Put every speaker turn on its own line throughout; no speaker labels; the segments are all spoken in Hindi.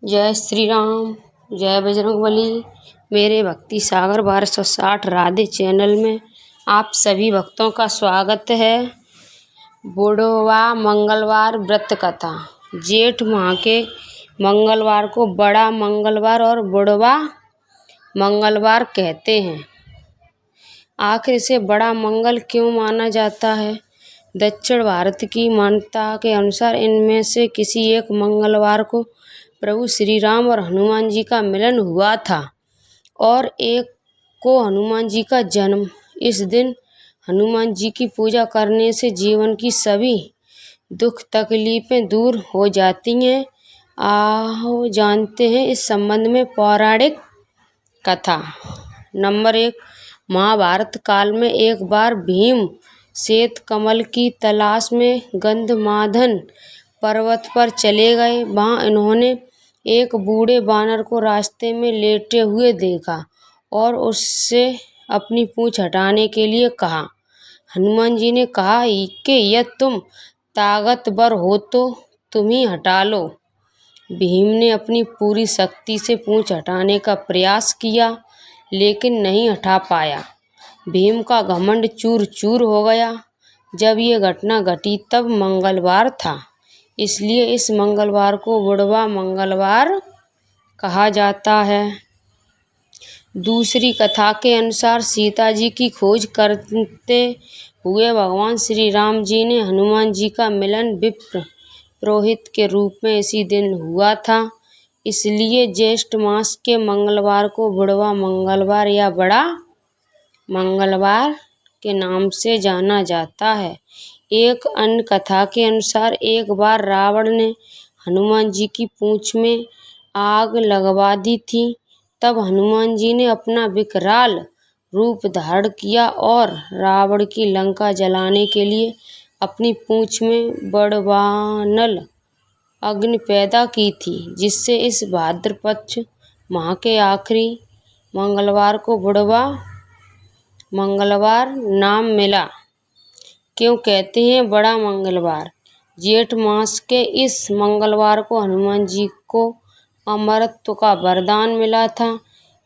जय श्री राम, जय बजरंगबली। मेरे भक्ति सागर 1260 राधे चैनल में आप सभी भक्तों का स्वागत है। बुढ़वा मंगलवार व्रत कथा। जेठ माह के मंगलवार को बड़ा मंगलवार और बुढ़वा मंगलवार कहते हैं। आखिर इसे बड़ा मंगल क्यों माना जाता है? दक्षिण भारत की मान्यता के अनुसार इनमें से किसी एक मंगलवार को प्रभु श्री राम और हनुमान जी का मिलन हुआ था और एक को हनुमान जी का जन्म। इस दिन हनुमान जी की पूजा करने से जीवन की सभी दुख तकलीफें दूर हो जाती हैं। आओ जानते हैं इस संबंध में पौराणिक कथा। नंबर 1। महाभारत काल में एक बार भीम श्वेत कमल की तलाश में गंधमादन पर्वत पर चले गए। वहां इन्होंने एक बूढ़े बानर को रास्ते में लेटे हुए देखा और उससे अपनी पूंछ हटाने के लिए कहा। हनुमान जी ने कहा कि यह तुम ताकतवर हो तो तुम ही हटा लो। भीम ने अपनी पूरी शक्ति से पूंछ हटाने का प्रयास किया लेकिन नहीं हटा पाया। भीम का घमंड चूर चूर हो गया। जब ये घटना घटी तब मंगलवार था, इसलिए इस मंगलवार को बुढ़वा मंगलवार कहा जाता है। दूसरी कथा के अनुसार सीता जी की खोज करते हुए भगवान श्री राम जी ने हनुमान जी का मिलन विप्र पुरोहित के रूप में इसी दिन हुआ था। इसलिए ज्येष्ठ मास के मंगलवार को बुढ़वा मंगलवार या बड़ा मंगलवार के नाम से जाना जाता है। एक अन्य कथा के अनुसार एक बार रावण ने हनुमान जी की पूंछ में आग लगवा दी थी। तब हनुमान जी ने अपना विकराल रूप धारण किया और रावण की लंका जलाने के लिए अपनी पूंछ में बड़वानल अग्नि पैदा की थी, जिससे इस भाद्रपद माह के आखिरी मंगलवार को बुढ़वा मंगलवार नाम मिला। क्यों कहते हैं बड़ा मंगलवार? जेठ मास के इस मंगलवार को हनुमान जी को अमरत्व का वरदान मिला था।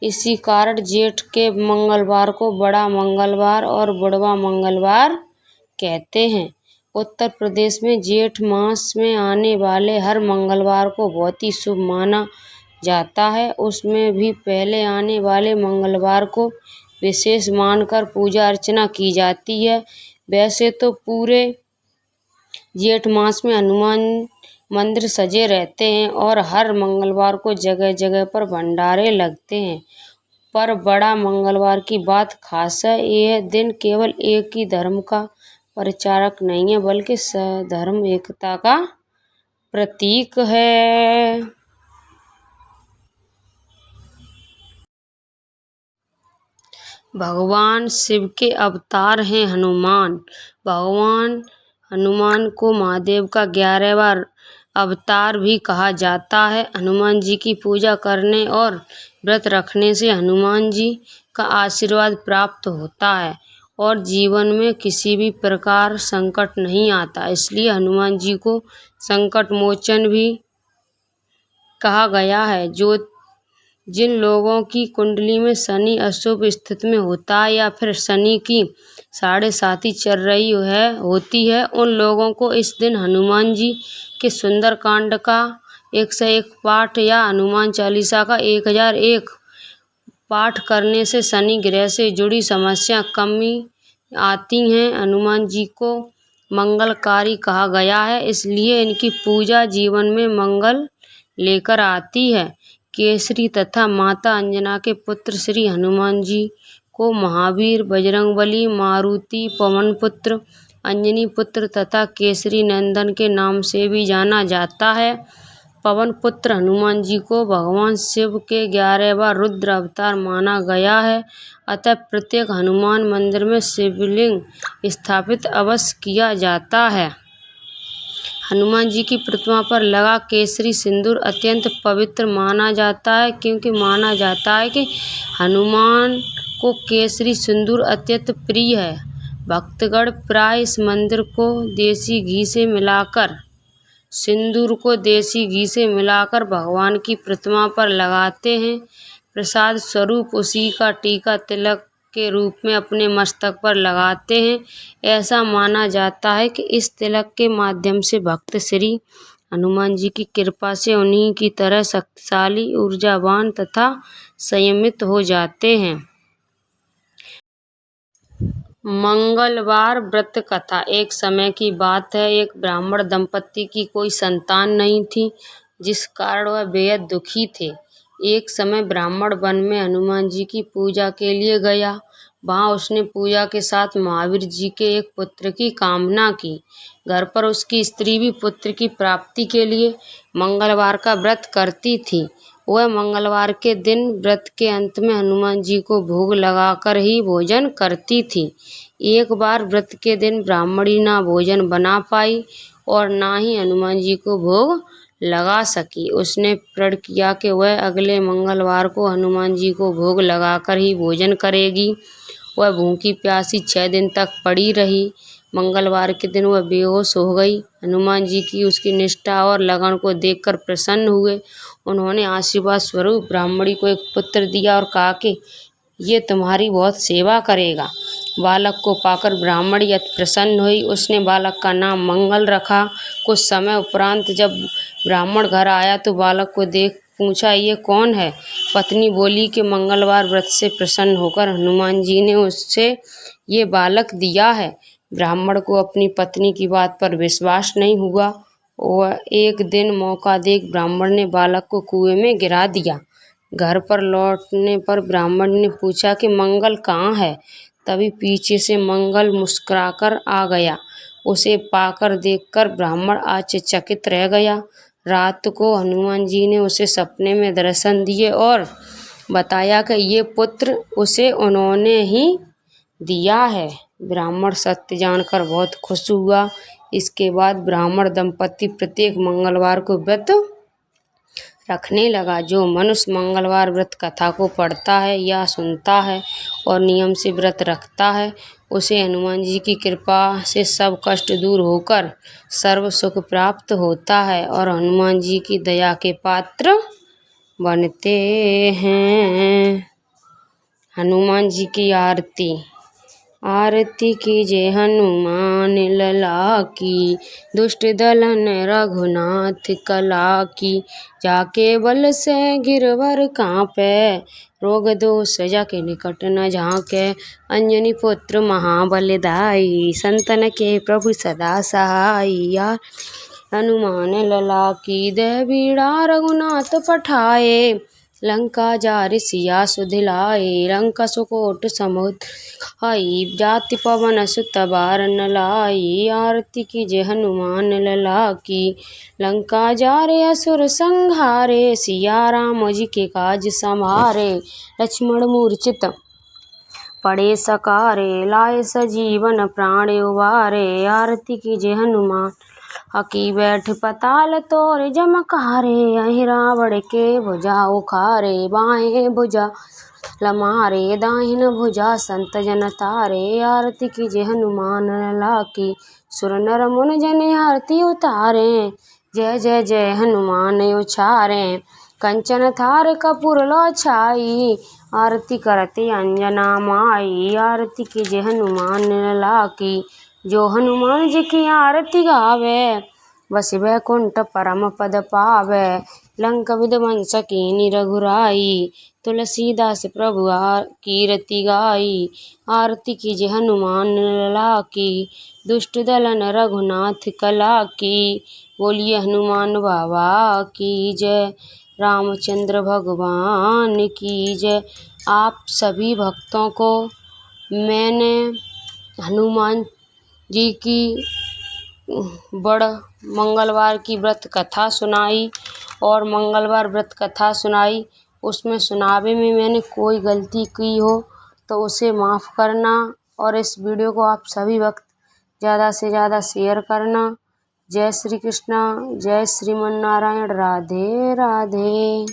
इसी कारण जेठ के मंगलवार को बड़ा मंगलवार और बुढ़वा मंगलवार कहते हैं। उत्तर प्रदेश में जेठ मास में आने वाले हर मंगलवार को बहुत ही शुभ माना जाता है। उसमें भी पहले आने वाले मंगलवार को विशेष मानकर पूजा अर्चना की जाती है। वैसे तो पूरे जेठ मास में हनुमान मंदिर सजे रहते हैं और हर मंगलवार को जगह जगह पर भंडारे लगते हैं, पर बड़ा मंगलवार की बात खास है। यह दिन केवल एक ही धर्म का प्रचारक नहीं है बल्कि धर्म एकता का प्रतीक है। भगवान शिव के अवतार हैं हनुमान। भगवान हनुमान को महादेव का 11वां अवतार भी कहा जाता है। हनुमान जी की पूजा करने और व्रत रखने से हनुमान जी का आशीर्वाद प्राप्त होता है और जीवन में किसी भी प्रकार संकट नहीं आता। इसलिए हनुमान जी को संकट मोचन भी कहा गया है। जिन लोगों की कुंडली में शनि अशुभ स्थिति में होता है या फिर शनि की 7.5 चल रही होती है, उन लोगों को इस दिन हनुमान जी के सुंदर कांड का 101 पाठ या हनुमान चालीसा का 1001 पाठ करने से शनि ग्रह से जुड़ी समस्या कमी आती हैं। हनुमान जी को मंगलकारी कहा गया है, इसलिए इनकी पूजा जीवन में मंगल लेकर आती है। केसरी तथा माता अंजना के पुत्र श्री हनुमान जी को महावीर, बजरंगबली, मारुति, पवन पुत्र, अंजनी पुत्र तथा केसरी नंदन के नाम से भी जाना जाता है। पवन पुत्र हनुमान जी को भगवान शिव के 11वां रुद्र अवतार माना गया है। अतः प्रत्येक हनुमान मंदिर में शिवलिंग स्थापित अवश्य किया जाता है। हनुमान जी की प्रतिमा पर लगा केसरी सिंदूर अत्यंत पवित्र माना जाता है, क्योंकि माना जाता है कि हनुमान को केसरी सिंदूर अत्यंत प्रिय है। भक्तगण प्राय इस मंदिर को देसी घी से मिलाकर सिंदूर को देसी घी से मिलाकर भगवान की प्रतिमा पर लगाते हैं। प्रसाद स्वरूप उसी का टीका तिलक के रूप में अपने मस्तक पर लगाते हैं। ऐसा माना जाता है कि इस तिलक के माध्यम से भक्त श्री हनुमान जी की कृपा से उन्हीं की तरह शक्तिशाली, ऊर्जावान तथा संयमित हो जाते हैं। मंगलवार व्रत कथा। एक समय की बात है, एक ब्राह्मण दंपत्ति की कोई संतान नहीं थी, जिस कारण वह बेहद दुखी थे। एक समय ब्राह्मण वन में हनुमान जी की पूजा के लिए गया। वहां उसने पूजा के साथ महावीर जी के एक पुत्र की कामना की। घर पर उसकी स्त्री भी पुत्र की प्राप्ति के लिए मंगलवार का व्रत करती थी। वह मंगलवार के दिन व्रत के अंत में हनुमान जी को भोग लगाकर ही भोजन करती थी। एक बार व्रत के दिन ब्राह्मणी ना भोजन बना पाई और ना ही हनुमान जी को भोग लगा सकी। उसने प्रण किया कि वह अगले मंगलवार को हनुमान जी को भोग लगाकर ही भोजन करेगी। वह भूखी प्यासी 6 दिन तक पड़ी रही। मंगलवार के दिन वह बेहोश हो गई। हनुमान जी की उसकी निष्ठा और लगन को देखकर प्रसन्न हुए। उन्होंने आशीर्वाद स्वरूप ब्राह्मणी को एक पुत्र दिया और कहा कि ये तुम्हारी बहुत सेवा करेगा। बालक को पाकर ब्राह्मणी अति प्रसन्न हुई। उसने बालक का नाम मंगल रखा। कुछ समय उपरांत जब ब्राह्मण घर आया तो बालक को देख पूछा, ये कौन है? पत्नी बोली कि मंगलवार व्रत से प्रसन्न होकर हनुमान जी ने उससे ये बालक दिया है। ब्राह्मण को अपनी पत्नी की बात पर विश्वास नहीं हुआ। वह एक दिन मौका देख ब्राह्मण ने बालक को कुएं में गिरा दिया। घर पर लौटने पर ब्राह्मण ने पूछा कि मंगल कहाँ है? तभी पीछे से मंगल मुस्कुराकर आ गया। उसे पाकर देखकर ब्राह्मण आश्चर्यचकित रह गया। रात को हनुमान जी ने उसे सपने में दर्शन दिए और बताया कि ये पुत्र उसे उन्होंने ही दिया है। ब्राह्मण सत्य जानकर बहुत खुश हुआ। इसके बाद ब्राह्मण दंपत्ति प्रत्येक मंगलवार को व्रत रखने लगा। जो मनुष्य मंगलवार व्रत कथा को पढ़ता है या सुनता है और नियम से व्रत रखता है, उसे हनुमान जी की कृपा से सब कष्ट दूर होकर सर्व सुख प्राप्त होता है और हनुमान जी की दया के पात्र बनते हैं। हनुमान जी की आरती। आरती कीजे हनुमान लला की, दुष्ट दलन रघुनाथ कला की। जाके बल से गिरवर कांपे, रोग दोष जाके निकट न झांके। अंजनी पुत्र महाबलदाई, संतन के प्रभु सदा सहाई। हनुमान लला की, दे बीड़ा रघुनाथ पठाए। लंका जारि सिया सुधिलाए, लंका सुकोट समुद्र खाई। जाति पवन सुत बार न लाई, आरती कीजे हनुमान लला की। लंका जारे असुर संहारे, सिया राम जी के काज संभारे। लक्ष्मण मूर्छित पड़े सकारे, लाए सजीवन प्राण उबारे। आरती कीजे हनुमान हकी, बैठ पताल तोर जमकारे। अहि रावण के भुजा उखारे, बाएं भुजा लमारे। दाहिन भुजा संत जन तारे, आरती कीजे हनुमान लला की। सुर नर मुनि जन आरती उतारे, जय जय जय हनुमान उचारे। कंचन थार कपूर लो छाई, आरती करते अंजना माई। आरती कीजे हनुमान लला की, जो हनुमान जी की आरती गावे, बस वैकुंठ परम पद पावे। लंका विध्वंस कीनी रघुराई, तुलसीदास प्रभु कीरति गाई। आरती कीजे हनुमान लला की, दुष्ट दलन रघुनाथ कला की। बोलिए हनुमान बाबा की जय, रामचंद्र भगवान की जय। आप सभी भक्तों को मैंने हनुमान जी की बड़ मंगलवार की व्रत कथा सुनाई और मंगलवार व्रत कथा सुनाई। उसमें सुनावे में मैंने कोई गलती की हो तो उसे माफ़ करना और इस वीडियो को आप सभी वक्त ज़्यादा से ज़्यादा शेयर करना। जय श्री कृष्णा, जय श्रीमन नारायण, राधे राधे।